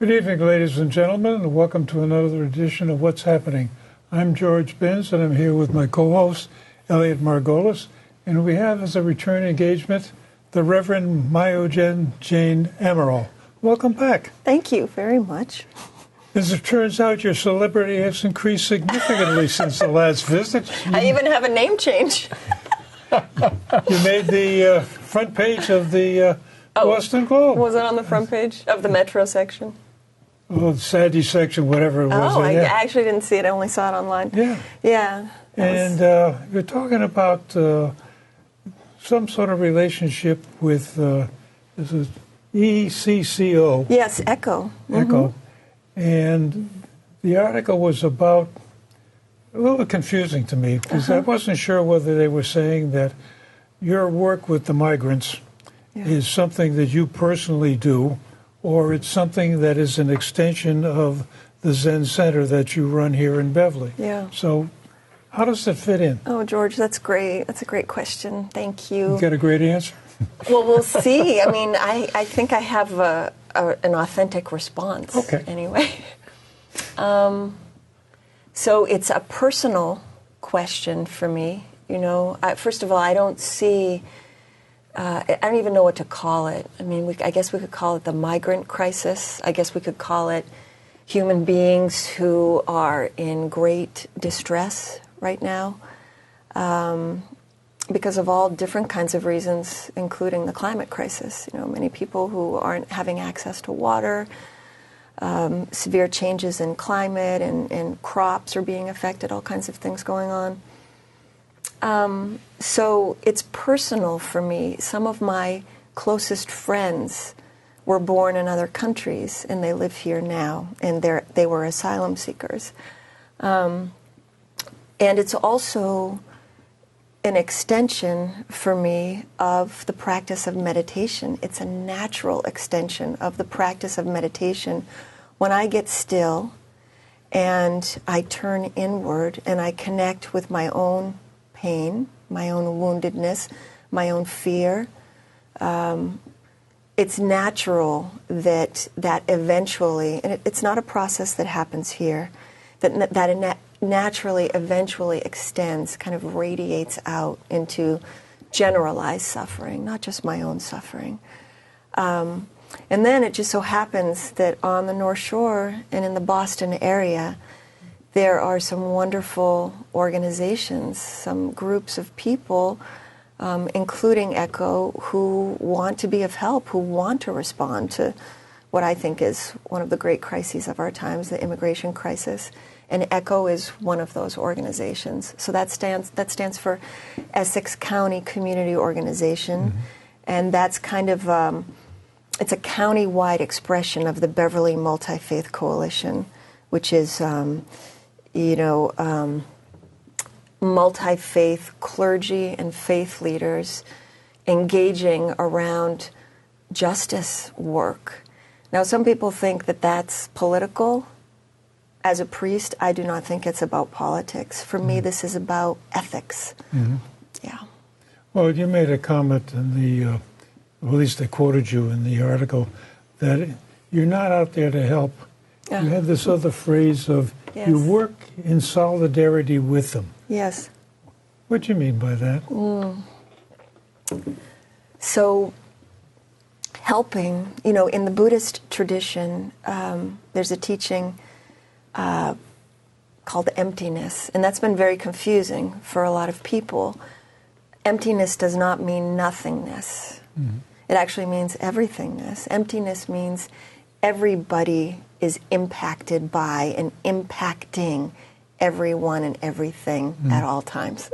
Good evening, ladies and gentlemen, and welcome to another edition of What's Happening. I'm George Binns, and I'm here with my co-host, Elliot Margolis, and we have as a return engagement the Rev Myozen Jone Amaral. Welcome back. Thank you very much. As it turns out, your celebrity has increased significantly since the last visit. I even have a name change. You made the front page of the Boston Globe. Was it on the front page of the Metro section? Well, the Saturday section, whatever it was. I actually didn't see it. I only saw it online. Yeah. Yeah. And you're talking about some sort of relationship with this is ECCO. Yes, ECHO. ECHO. And the article was about a little confusing to me because I wasn't sure whether they were saying that your work with the migrants is something that you personally do, or it's something that is an extension of the Zen Center that you run here in Beverly. Yeah. So how does it fit in? Oh, George, that's great. That's a great question. Thank you. You got a great answer? Well, we'll see. I mean, I think I have an authentic response. Okay. Anyway. So it's a personal question for me. You know, first of all, I don't see... I don't even know what to call it. I mean, I guess we could call it the migrant crisis. I guess we could call it human beings who are in great distress right now because of all different kinds of reasons, including the climate crisis. You know, many people who aren't having access to water, severe changes in climate, and crops are being affected, all kinds of things going on. So it's personal for me. Some of my closest friends were born in other countries, and they live here now, and they were asylum seekers. And it's also an extension for me of the practice of meditation. It's a natural extension of the practice of meditation. When I get still and I turn inward and I connect with my own pain, my own woundedness, my own fear, it's natural that eventually, and it's not a process that happens here, that it naturally eventually extends, kind of radiates out into generalized suffering, not just my own suffering. And then it just so happens that on the North Shore and in the Boston area, there are some wonderful organizations, some groups of people, including ECHO, who want to be of help, who want to respond to what I think is one of the great crises of our times, the immigration crisis. And ECHO is one of those organizations. So that stands for Essex County Community Organization, and that's kind of it's a county-wide expression of the Beverly Multi-Faith Coalition, which is multi-faith clergy and faith leaders engaging around justice work. Now, some people think that that's political. As a priest, I do not think it's about politics. For me, this is about ethics. Yeah. Well, you made a comment in the, or at least they quoted you in the article, that you're not out there to help. You had this other phrase of, you work in solidarity with them. Yes. What do you mean by that? So, helping, in the Buddhist tradition, there's a teaching called emptiness, and that's been very confusing for a lot of people. Emptiness does not mean nothingness. It actually means everythingness. Emptiness means everybody is impacted by and impacting everyone and everything at all times.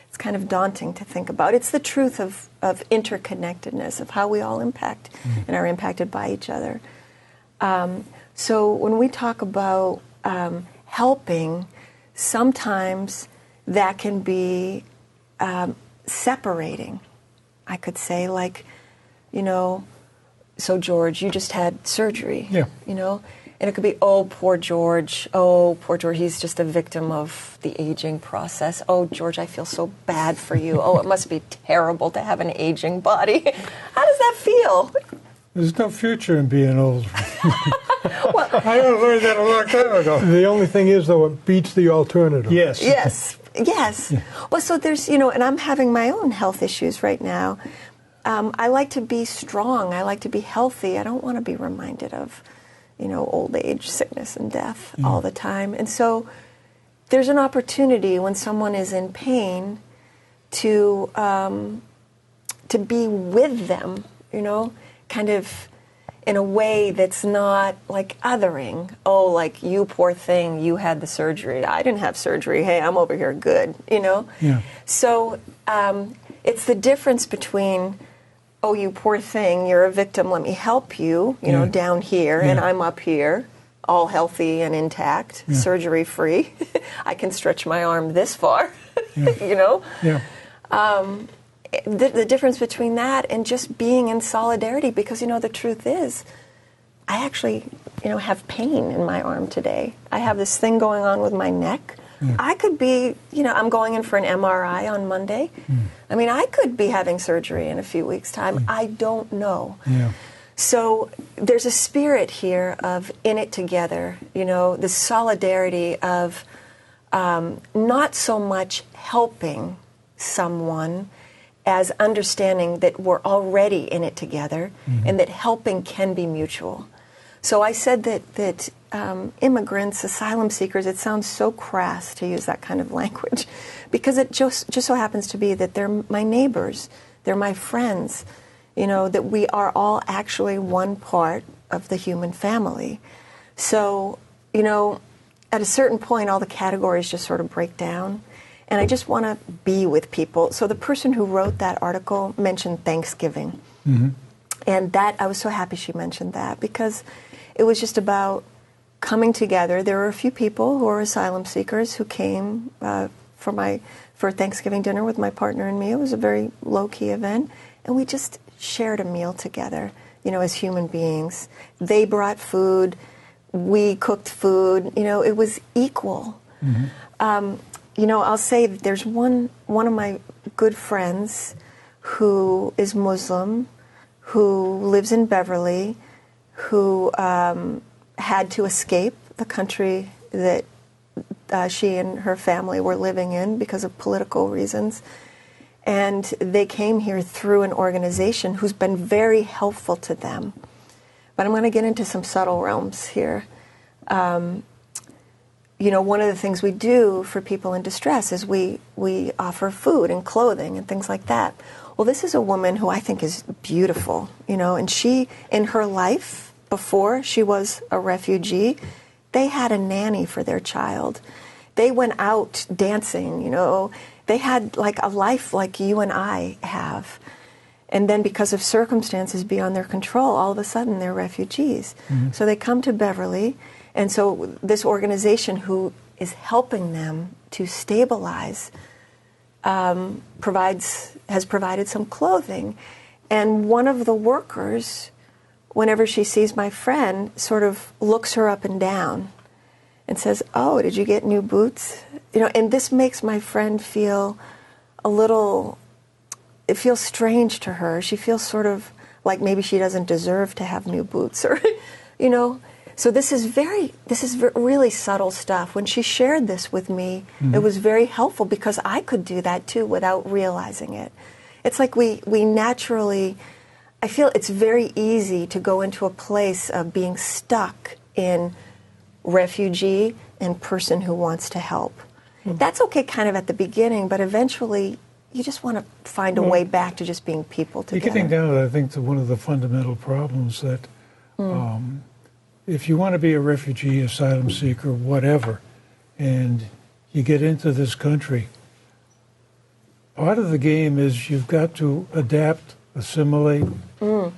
It's kind of daunting to think about. It's the truth of interconnectedness, of how we all impact and are impacted by each other. So when we talk about helping, sometimes that can be separating. I could say, like, so George, you just had surgery, and it could be, oh, poor George, he's just a victim of the aging process. Oh, George, I feel so bad for you. Oh, it must be terrible to have an aging body. How does that feel? There's no future in being old. I learned that a long time ago. The only thing is, though, it beats the alternative. Yes. Yes. Yeah. Well, so there's, and I'm having my own health issues right now. I like to be strong. I like to be healthy. I don't want to be reminded of, old age, sickness, and death all the time. And so there's an opportunity when someone is in pain to be with them, kind of in a way that's not like othering. Oh, like, you poor thing, you had the surgery. I didn't have surgery. Hey, I'm over here good, Yeah. So it's the difference between, oh, you poor thing, you're a victim, let me help you, down here, and I'm up here, all healthy and intact, surgery-free. I can stretch my arm this far, Yeah. The difference between that and just being in solidarity, because, the truth is, I actually, have pain in my arm today. I have this thing going on with my neck. I could be, I'm going in for an MRI on Monday. I mean, I could be having surgery in a few weeks' time. I don't know. Yeah. So there's a spirit here of in it together, the solidarity of not so much helping someone as understanding that we're already in it together and that helping can be mutual. So I said that immigrants, asylum seekers, it sounds so crass to use that kind of language because it just so happens to be that they're my neighbors, they're my friends, that we are all actually one part of the human family. So, at a certain point, all the categories just sort of break down. And I just want to be with people. So the person who wrote that article mentioned Thanksgiving. And that, I was so happy she mentioned that because it was just about coming together. There were a few people who are asylum seekers who came for Thanksgiving dinner with my partner and me. It was a very low-key event. And we just shared a meal together, as human beings. They brought food. We cooked food. It was equal. I'll say that there's one of my good friends who is Muslim, who lives in Beverly, who had to escape the country that she and her family were living in because of political reasons. And they came here through an organization who's been very helpful to them. But I'm going to get into some subtle realms here. One of the things we do for people in distress is we offer food and clothing and things like that. Well, this is a woman who I think is beautiful, and she, in her life, before she was a refugee, they had a nanny for their child. They went out dancing, They had like a life like you and I have. And then because of circumstances beyond their control, all of a sudden they're refugees. So they come to Beverly. And so this organization who is helping them to stabilize has provided some clothing. And one of the workers, whenever she sees my friend, sort of looks her up and down and says, "Oh, did you get new boots?" And this makes my friend feel it feels strange to her. She feels sort of like maybe she doesn't deserve to have new boots or, So this is really subtle stuff. When she shared this with me, it was very helpful because I could do that too without realizing it. It's like we naturally, I feel it's very easy to go into a place of being stuck in refugee and person who wants to help. That's okay kind of at the beginning, but eventually you just want to find a way back to just being people together. You're getting down, I think, to one of the fundamental problems that if you want to be a refugee, asylum seeker, whatever, and you get into this country, part of the game is you've got to adapt, assimilate to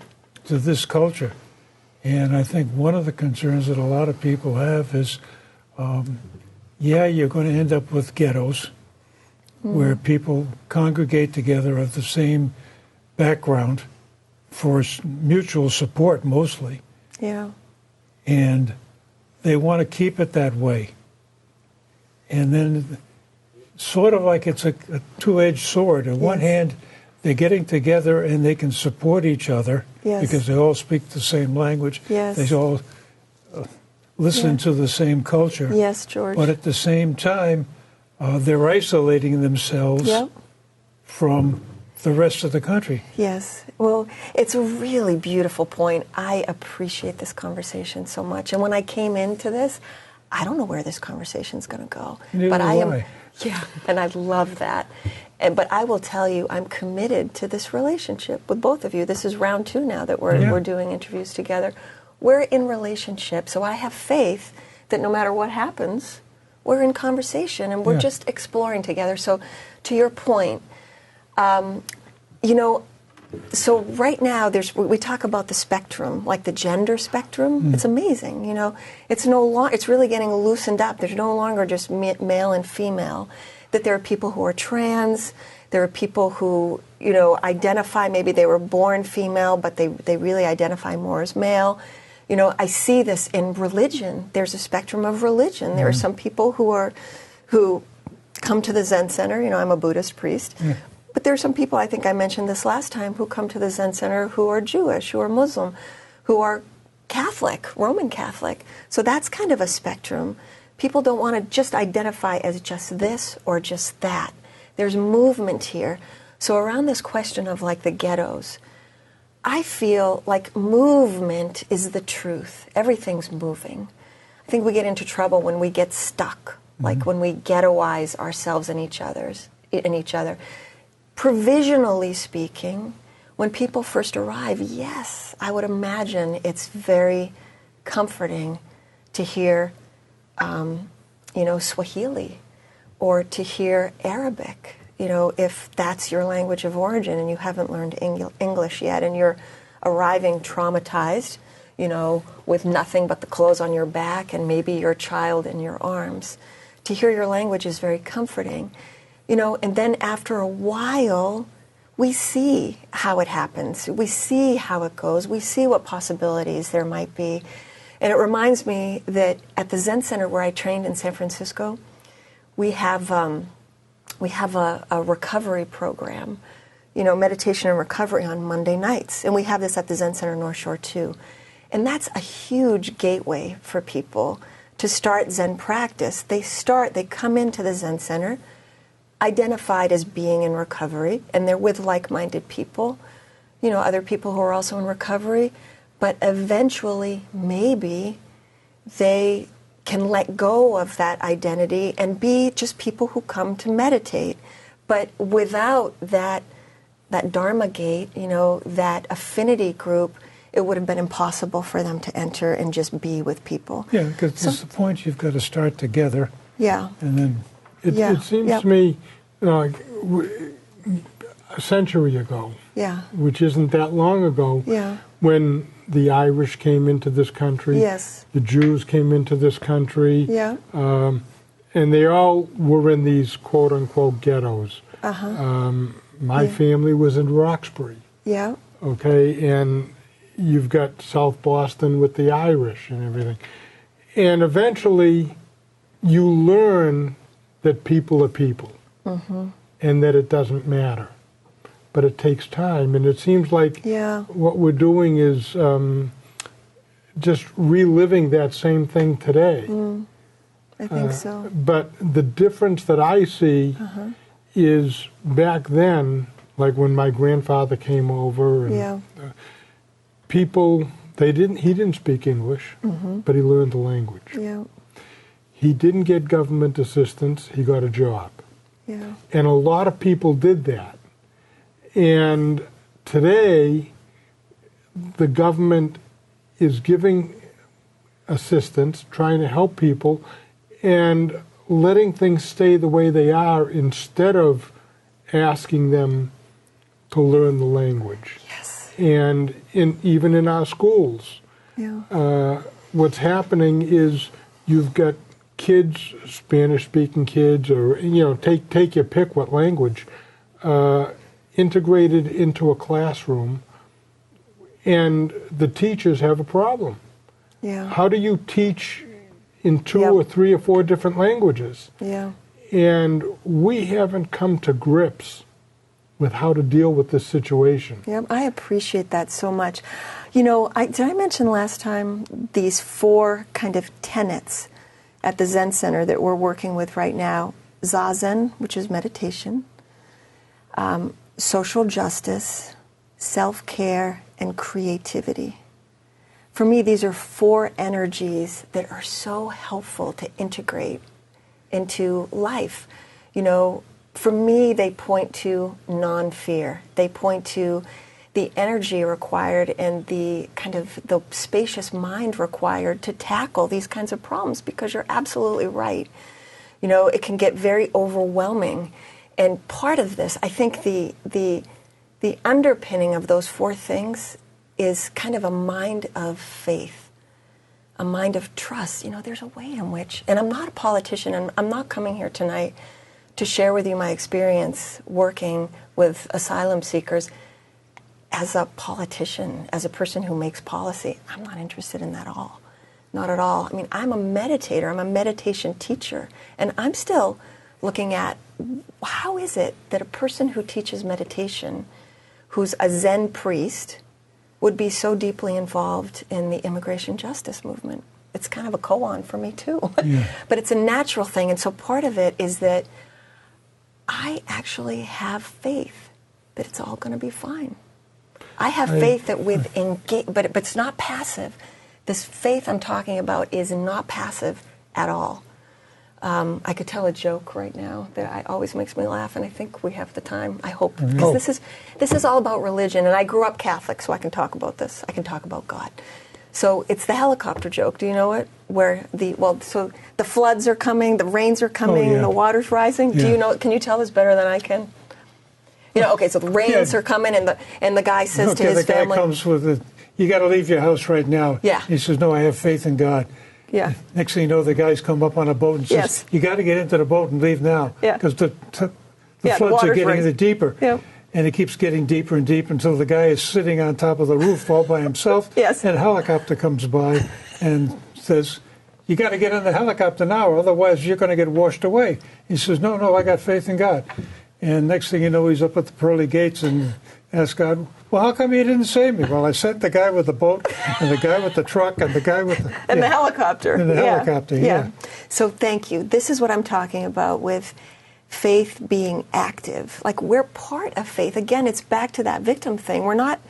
this culture. And I think one of the concerns that a lot of people have is, you're going to end up with ghettos where people congregate together of the same background for mutual support mostly. Yeah. And they want to keep it that way. And then sort of like it's a two-edged sword. On one hand, they're getting together and they can support each other because they all speak the same language. Yes. They all listen to the same culture. Yes, George. But at the same time, they're isolating themselves from the rest of the country. Yes. Well, it's a really beautiful point. I appreciate this conversation so much. And when I came into this, I don't know where this conversation's going to go. Neither but do I am. I. Yeah, and I love that. But I will tell you, I'm committed to this relationship with both of you. This is round 2 now that we're doing interviews together. We're in relationship, so I have faith that no matter what happens, we're in conversation and we're just exploring together. So to your point, you know, so right now we talk about the spectrum, like the gender spectrum. It's amazing, you know. It's really getting loosened up. There's no longer just male and female. That there are people who are trans. There are people who, you know, identify, maybe they were born female, but they really identify more as male. You know, I see this in religion. There's a spectrum of religion. There are some people who come to the Zen Center. You know, I'm a Buddhist priest. But there are some people, I think I mentioned this last time, who come to the Zen Center who are Jewish, who are Muslim, who are Catholic, Roman Catholic. So that's kind of a spectrum. People don't want to just identify as just this or just that. There's movement here. So around this question of like the ghettos, I feel like movement is the truth. Everything's moving. I think we get into trouble when we get stuck, like when we ghettoize ourselves and each other. Provisionally speaking, when people first arrive, yes, I would imagine it's very comforting to hear, you know, Swahili or to hear Arabic, you know, if that's your language of origin and you haven't learned English yet and you're arriving traumatized, you know, with nothing but the clothes on your back and maybe your child in your arms. To hear your language is very comforting. You know, and then after a while, we see how it happens. We see how it goes. We see what possibilities there might be. And it reminds me that at the Zen Center where I trained in San Francisco, we have a recovery program, you know, meditation and recovery on Monday nights. And we have this at the Zen Center North Shore too. And that's a huge gateway for people to start Zen practice. They come into the Zen Center identified as being in recovery, and they're with like-minded people, you know, other people who are also in recovery, but eventually maybe they can let go of that identity and be just people who come to meditate. But without that Dharma gate, you know, that affinity group, it would have been impossible for them to enter and just be with people. Yeah, because it's the point you've got to start together. Yeah. And then It seems to me like a century ago, which isn't that long ago, when the Irish came into this country, the Jews came into this country, and they all were in these quote-unquote ghettos. My family was in Roxbury, okay, and you've got South Boston with the Irish and everything. And eventually you learn that people are people, and that it doesn't matter. But it takes time, and it seems like what we're doing is just reliving that same thing today. I think so. But the difference that I see is back then, like when my grandfather came over, and people, he didn't speak English, but he learned the language. He didn't get government assistance, he got a job. And a lot of people did that. And today, the government is giving assistance, trying to help people, and letting things stay the way they are instead of asking them to learn the language. And even in our schools, what's happening is you've got kids, Spanish-speaking kids, or take your pick what language, integrated into a classroom, and the teachers have a problem. How do you teach in 2 or 3 or 4 different languages? And we haven't come to grips with how to deal with this situation. Yeah, I appreciate that so much. You know, did I mention last time these 4 kind of tenets at the Zen Center that we're working with right now? Zazen, which is meditation, social justice, self-care, and creativity. For me, these are 4 energies that are so helpful to integrate into life. You know, for me, they point to non-fear. They point to the energy required and the kind of the spacious mind required to tackle these kinds of problems, because you're absolutely right. You know, it can get very overwhelming. And part of this, I think the underpinning of those 4 things is kind of a mind of faith, a mind of trust. You know, there's a way in which, and I'm not a politician, and I'm not coming here tonight to share with you my experience working with asylum seekers as a politician, as a person who makes policy. I'm not interested in that at all. Not at all. I mean, I'm a meditator. I'm a meditation teacher. And I'm still looking at how is it that a person who teaches meditation, who's a Zen priest, would be so deeply involved in the immigration justice movement. It's kind of a koan for me, too. Yeah. But it's a natural thing. And so part of it is that I actually have faith that it's all going to be fine. I have faith that with engage, but it's not passive. This faith I'm talking about is not passive at all. I could tell a joke right now that always makes me laugh, and I think we have the time, I hope. Because this is all about religion, and I grew up Catholic, so I can talk about this. I can talk about God. So it's the helicopter joke. Do you know it? Where so the floods are coming, the rains are coming, the water's rising. Yeah. Do you know? Can you tell this better than I can? You know, okay, so the rains are coming, and the guy says to his family, the guy comes with you got to leave your house right now. Yeah. He says, no, I have faith in God. Yeah. Next thing you know, the guys come up on a boat and says, you got to get into the boat and leave now. Yeah. Because the floods are getting deeper. Yeah. And it keeps getting deeper and deeper until the guy is sitting on top of the roof all by himself. Yes. And a helicopter comes by and says, you got to get in the helicopter now, otherwise you're going to get washed away. He says, no, I got faith in God. And next thing you know, he's up at the pearly gates and asks God, well, how come you didn't save me? Well, I sent the guy with the boat and the guy with the truck and the guy with the... And the helicopter. And the helicopter, yeah. So thank you. This is what I'm talking about with faith being active. Like, we're part of faith. Again, it's back to that victim thing. We're not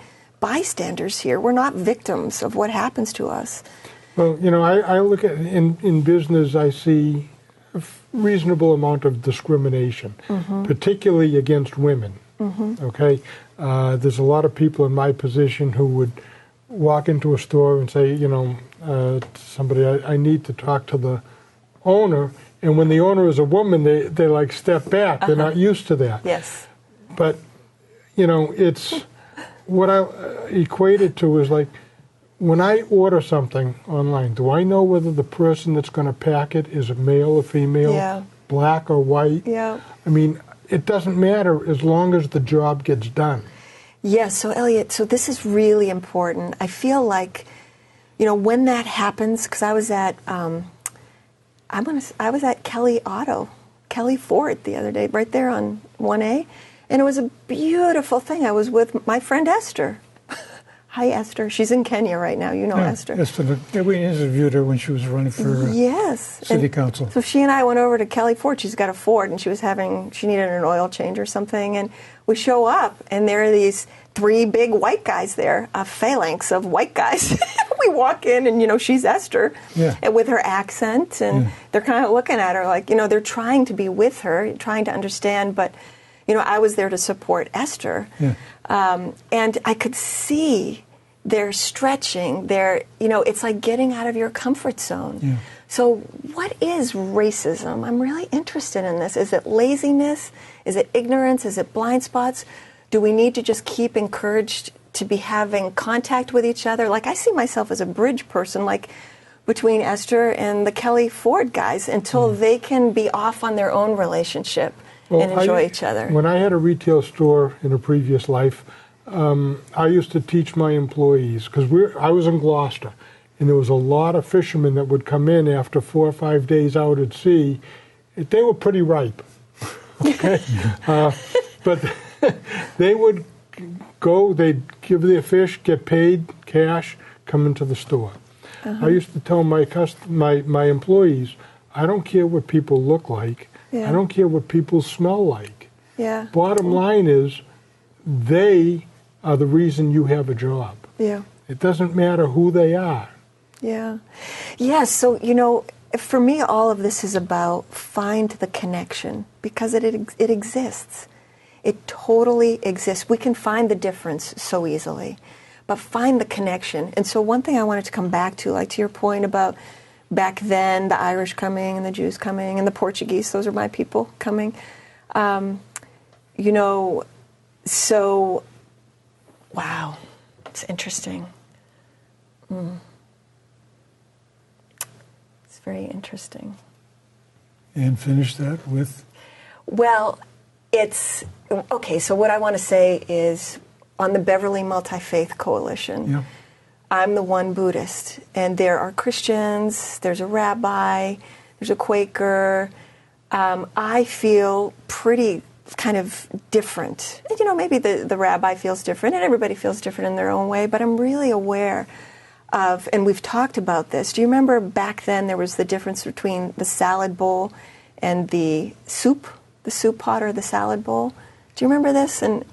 bystanders here. We're not victims of what happens to us. Well, you know, I look at, in business, I see a reasonable amount of discrimination, particularly against women. Okay? There's a lot of people in my position who would walk into a store and say, you know, somebody, I need to talk to the owner. And when the owner is a woman, they like step back. They're not used to that. Yes. But, you know, it's what I equate it to is like, when I order something online, do I know whether the person that's going to pack it is a male or female, black or white? Yeah. I mean, it doesn't matter as long as the job gets done. Yes. So, Elliot, so this is really important. I feel like, you know, when that happens, because I was at... I was at Kelly Ford the other day, right there on 1A, and it was a beautiful thing. I was with my friend Esther. Hi, Esther. She's in Kenya right now. You know Esther. Esther, we interviewed her when she was running for city council. So she and I went over to Kelly Ford. She's got a Ford, and she needed an oil change or something, and we show up, and there are these 3 big white guys there, a phalanx of white guys. We walk in, and, you know, she's Esther, and with her accent, and they're kind of looking at her like, you know, they're trying to be with her, trying to understand, but, you know, I was there to support Esther, and I could see their stretching, you know, it's like getting out of your comfort zone. Yeah. So what is racism? I'm really interested in this. Is it laziness? Is it ignorance? Is it blind spots? Do we need to just keep encouraged to be having contact with each other? Like, I see myself as a bridge person, like between Esther and the Kelly Ford guys, until they can be off on their own relationship and enjoy each other. When I had a retail store in a previous life, I used to teach my employees, because I was in Gloucester, and there was a lot of fishermen that would come in after 4 or 5 days out at sea. They were pretty ripe. Okay? But they would go, they'd give their fish, get paid cash, come into the store. I used to tell my employees, I don't care what people look like. Yeah. I don't care what people smell like. Yeah. Bottom line is, they are the reason you have a job. Yeah. It doesn't matter who they are. Yeah. Yeah, so, for me, all of this is about find the connection, because it exists. It totally exists. We can find the difference so easily, but find the connection. And so one thing I wanted to come back to, like to your point about back then, the Irish coming and the Jews coming and the Portuguese, those are my people coming. So, wow, it's interesting. It's very interesting. And finish that with? Well, it's, okay, so what I want to say is on the Beverly Multi-Faith Coalition, Yeah. I'm the one Buddhist, and there are Christians, there's a rabbi, there's a Quaker. I feel pretty kind of different. And, maybe the rabbi feels different, and everybody feels different in their own way, but I'm really aware of, and we've talked about this. Do you remember back then there was the difference between the salad bowl and the soup pot or the salad bowl? Do you remember this? And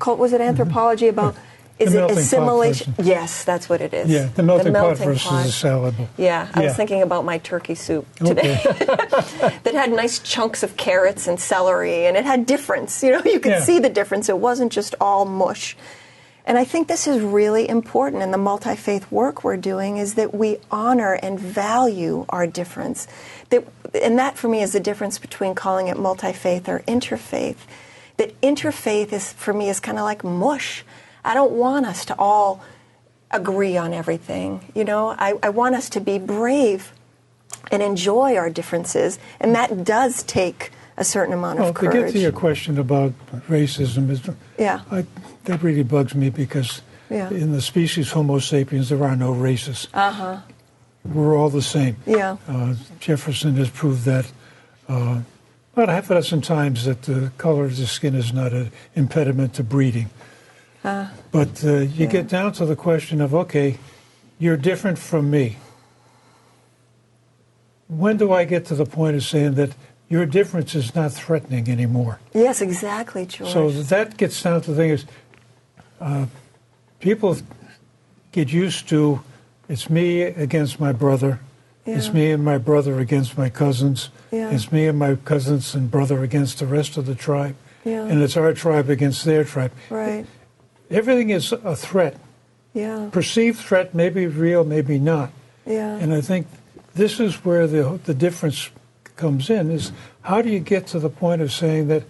was it anthropology about, is it assimilation? Yes, that's what it is. Yeah, the melting pot versus the salad bowl. Yeah, I was thinking about my turkey soup today. That had nice chunks of carrots and celery, and it had difference. You could see the difference. It wasn't just all mush. And I think this is really important in the multi-faith work we're doing, is that we honor and value our difference. And that, for me, is the difference between calling it multi-faith or interfaith. That interfaith, for me, is kind of like mush. I don't want us to all agree on everything. I want us to be brave and enjoy our differences, and that does take a certain amount of courage. To get to your question about racism, that really bugs me, because in the species Homo sapiens, there are no races. We're all the same. Jefferson has proved that about half a dozen times, that the color of the skin is not an impediment to breeding. But you get down to the question of, okay, you're different from me. When do I get to the point of saying that your difference is not threatening anymore? Yes, exactly, George. So that gets down to the thing is, people get used to, it's me against my brother. It's me and my brother against my cousins. It's me and my cousins and brother against the rest of the tribe. And it's our tribe against their tribe. Right. Everything is a threat. Perceived threat, maybe real, maybe not. And I think this is where the difference comes in, is how do you get to the point of saying that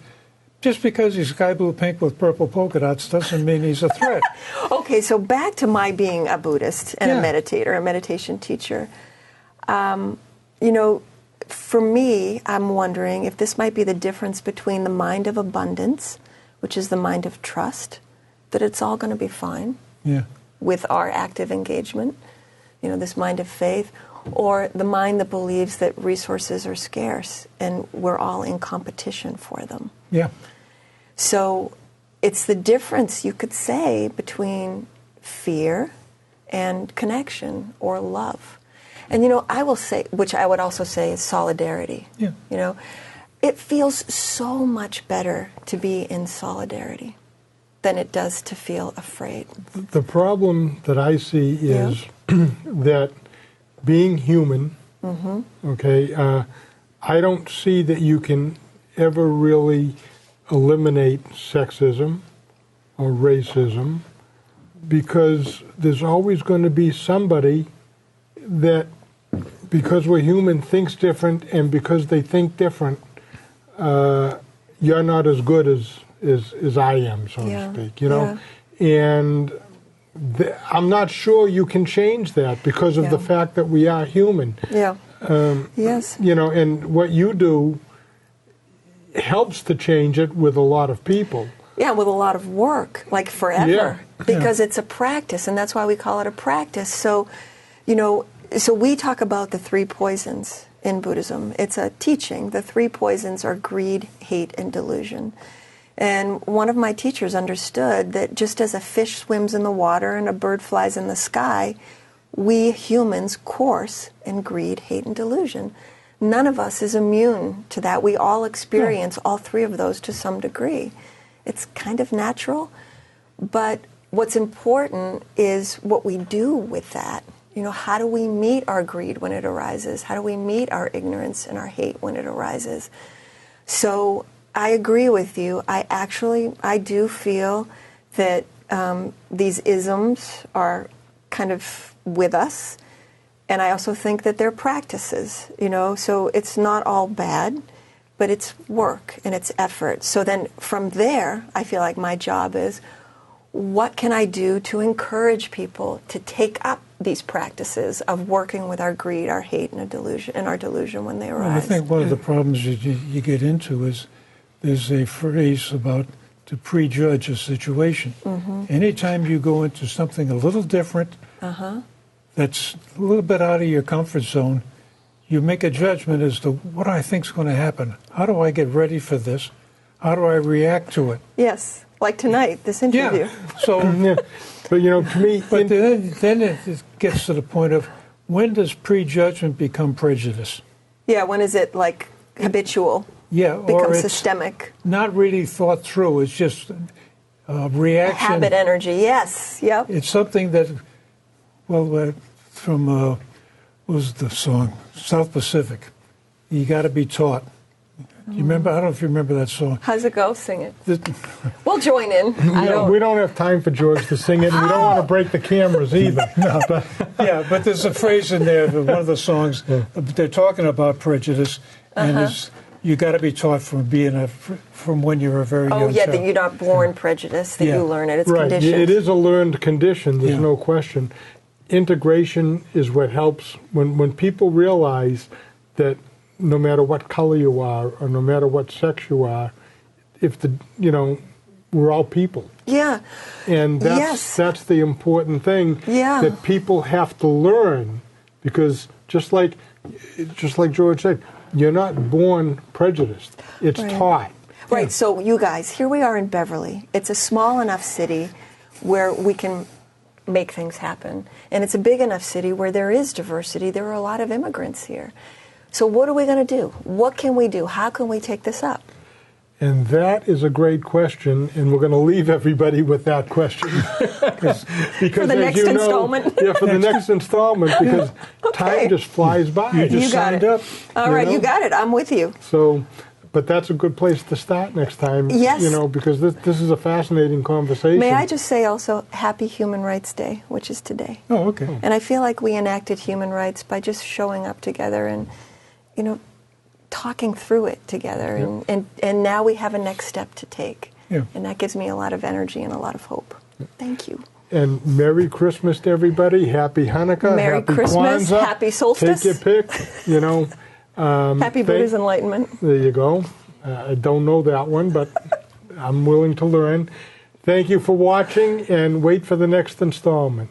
just because he's sky blue pink with purple polka dots doesn't mean he's a threat? Okay, so back to my being a Buddhist and a meditator, a meditation teacher. For me, I'm wondering if this might be the difference between the mind of abundance, which is the mind of trust, that it's all going to be fine with our active engagement, this mind of faith, or the mind that believes that resources are scarce and we're all in competition for them. So it's the difference, you could say, between fear and connection or love. And, I will say, which I would also say is solidarity. It feels so much better to be in solidarity than it does to feel afraid. The problem that I see is that being human, I don't see that you can ever really eliminate sexism or racism, because there's always going to be somebody that, because we're human, thinks different, and because they think different, you're not as good as I am, so to speak, And I'm not sure you can change that because of the fact that we are human. And what you do helps to change it with a lot of people. With a lot of work, like forever, because it's a practice, and that's why we call it a practice. So, so we talk about the 3 poisons in Buddhism. It's a teaching. The 3 poisons are greed, hate, and delusion. And one of my teachers understood that just as a fish swims in the water and a bird flies in the sky, we humans course in greed, hate, and delusion. None of us is immune to that. We all experience all three of those to some degree. It's kind of natural, but what's important is what we do with that. You know, how do we meet our greed when it arises? How do we meet our ignorance and our hate when it arises? So I agree with you. I do feel that these isms are kind of with us, and I also think that they're practices, you know, so it's not all bad, but it's work and it's effort. So then from there, I feel like my job is, what can I do to encourage people to take up these practices of working with our greed, our hate, and our delusion when they arise? Well, I think one of the problems you get into is there's a phrase about to prejudge a situation. Mm-hmm. Anytime you go into something a little different, that's a little bit out of your comfort zone, you make a judgment as to what I think is going to happen. How do I get ready for this? How do I react to it? Yes, like tonight, this interview. Yeah. So, but you know, to me, but then it gets to the point of, when does prejudgment become prejudice? Yeah, when is it like habitual? Yeah, become or it's systemic. Not really thought through. It's just reaction. Habit energy. Yes. Yep. It's something that, well, from what was the song? South Pacific. You got to be taught. You remember? I don't know if you remember that song. How's it go? Sing it. We'll join in. We don't have time for George to sing it. And we don't want to break the cameras either. No. But there's a phrase in there, one of the songs, they're talking about prejudice, and it's, you got to be taught from when you're a very young child. That you're not born prejudiced, that you learn it. It's right. conditioned. It is a learned condition, there's no question. Integration is what helps when people realize that no matter what color you are or no matter what sex you are, we're all people. Yeah. And that's the important thing that people have to learn, because just like George said, you're not born prejudiced. It's taught. Right. Yeah. So you guys, here we are in Beverly. It's a small enough city where we can make things happen. And it's a big enough city where there is diversity. There are a lot of immigrants here. So what are we going to do? What can we do? How can we take this up? And that is a great question, and we're going to leave everybody with that question. because for the next installment? Yeah, for the next installment, because time just flies by. You just signed up. All right, you got it. I'm with you. So, but that's a good place to start next time. Yes. Because this is a fascinating conversation. May I just say also, Happy Human Rights Day, which is today. Oh, okay. And I feel like we enacted human rights by just showing up together and, talking through it together. And now we have a next step to take. Yeah. And that gives me a lot of energy and a lot of hope. Thank you. And Merry Christmas to everybody. Happy Hanukkah. Merry Happy Christmas. Kwanzaa. Happy solstice. Take your pick, Happy Buddha's Enlightenment. There you go. I don't know that one, but I'm willing to learn. Thank you for watching, and wait for the next installment.